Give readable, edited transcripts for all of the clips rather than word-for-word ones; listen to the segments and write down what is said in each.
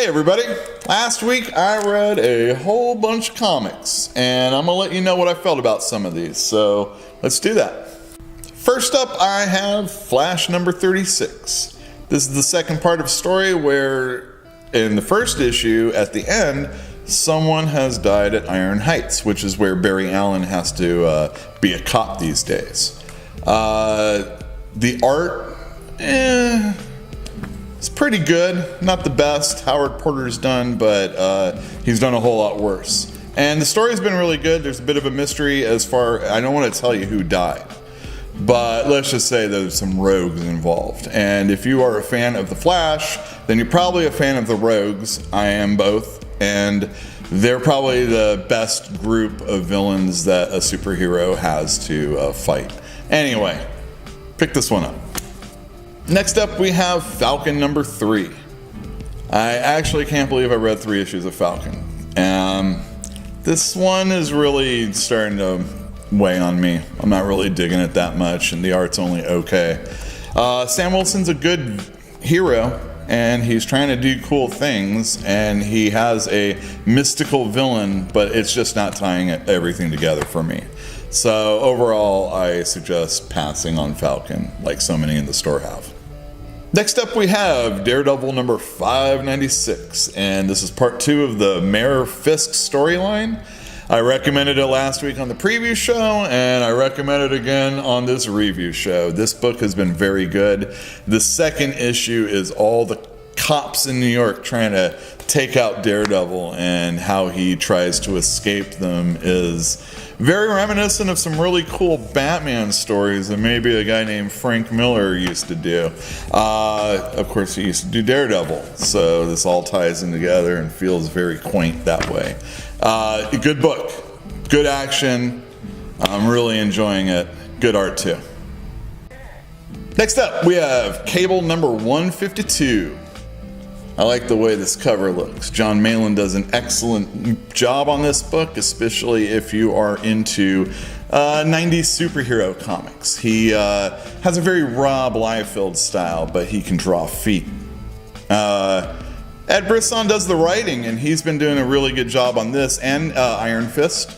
Hey everybody, last week I read a whole bunch of comics and I'm gonna let you know what I felt about some of these, so let's do that. First up I have Flash number 36. This is the second part of a story where in the first issue at the end someone has died at Iron Heights, which is where Barry Allen has to be a cop these days. The art, it's pretty good, not the best. Howard Porter's done, but he's done a whole lot worse. And the story's been really good. There's a bit of a mystery as far, I don't want to tell you who died, but let's just say there's some rogues involved. And if you are a fan of The Flash, then you're probably a fan of the Rogues. I am both, and they're probably the best group of villains that a superhero has to fight. Anyway, pick this one up. Next up we have Falcon number 3. I actually can't believe I read 3 issues of Falcon. This one is really starting to weigh on me. I'm not really digging it that much and the art's only okay. Sam Wilson's a good hero and he's trying to do cool things and he has a mystical villain, but it's just not tying everything together for me. So overall, I suggest passing on Falcon, like so many in the store have. Next up we have Daredevil number 596, and this is part 2 of the Mayor Fisk storyline. I recommended it last week on the preview show, and I recommend it again on this review show. This book has been very good. The second issue is all the cops in New York trying to take out Daredevil, and how he tries to escape them is very reminiscent of some really cool Batman stories that maybe a guy named Frank Miller used to do. Of course, he used to do Daredevil, so this all ties in together and feels very quaint that way. A good book, good action. I'm really enjoying it. Good art too. Next up, we have Cable number 152. I like the way this cover looks. John Malin does an excellent job on this book, especially if you are into 90s superhero comics. He has a very Rob Liefeld style, but he can draw feet. Ed Brisson does the writing, and he's been doing a really good job on this and Iron Fist.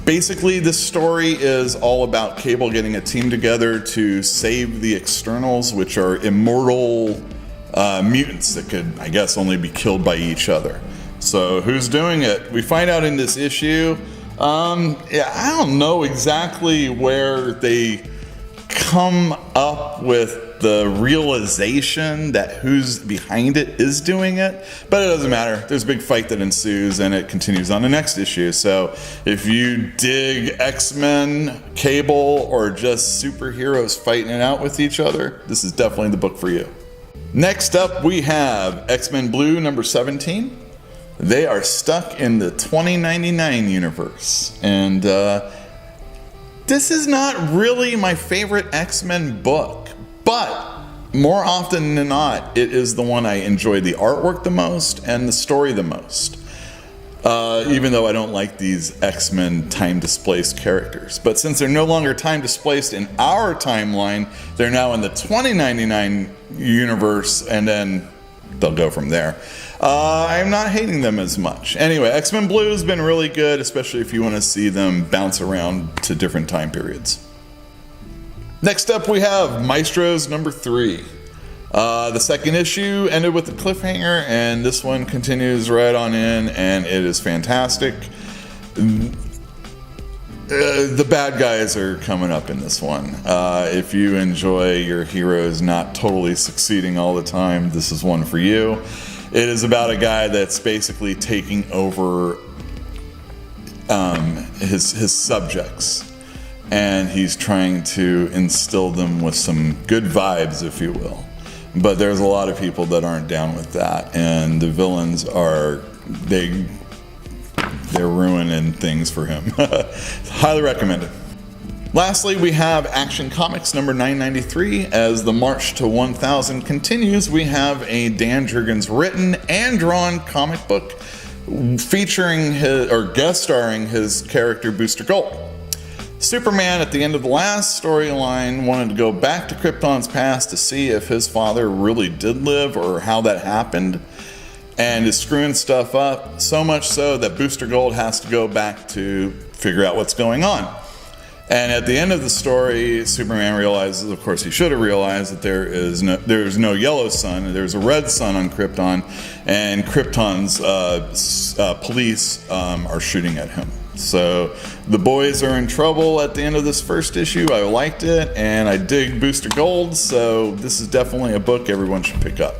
Basically, this story is all about Cable getting a team together to save the Externals, which are immortal mutants that could, I guess, only be killed by each other. So who's doing it? We find out in this issue. I don't know exactly where they come up with the realization that who's behind it is doing it, but it doesn't matter. There's a big fight that ensues and it continues on the next issue. So if you dig X-Men, Cable, or just superheroes fighting it out with each other, this is definitely the book for you. Next up we have XMen Blue number 17. They are stuck in the 2099 universe, and this is not really my favorite X-Men book, but more often than not it is the one I enjoy the artwork the most and the story the most. Even though I don't like these X-Men time-displaced characters. But since they're no longer time-displaced in our timeline, they're now in the 2099 universe, and then they'll go from there. I'm not hating them as much. Anyway, X-Men Blue has been really good, especially if you want to see them bounce around to different time periods. Next up we have Maestros number 3. The second issue ended with a cliffhanger, and this one continues right on in, and it is fantastic. The bad guys are coming up in this one. If you enjoy your heroes not totally succeeding all the time, this is one for you. It is about a guy that's basically taking over his subjects, and he's trying to instill them with some good vibes, if you will. But there's a lot of people that aren't down with that, and the villains are, they're ruining things for him. Highly recommended. Lastly, we have Action Comics number 993. As the march to 1000 continues, we have a Dan Jurgens written and drawn comic book featuring his, or guest starring his character Booster Gold. Superman, at the end of the last storyline, wanted to go back to Krypton's past to see if his father really did live or how that happened. and is screwing stuff up, so much so that Booster Gold has to go back to figure out what's going on. And at the end of the story, Superman realizes, of course he should have realized, that there's no yellow sun, there's a red sun on Krypton, and Krypton's police are shooting at him. So the boys are in trouble at the end of this first issue. I liked it, and I dig Booster Gold, so this is definitely a book everyone should pick up.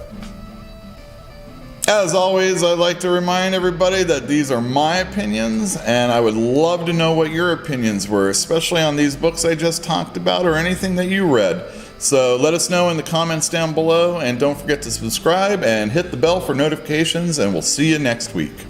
As always, I'd like to remind everybody that these are my opinions, and I would love to know what your opinions were, especially on these books I just talked about or anything that you read. So let us know in the comments down below, and don't forget to subscribe and hit the bell for notifications, and we'll see you next week.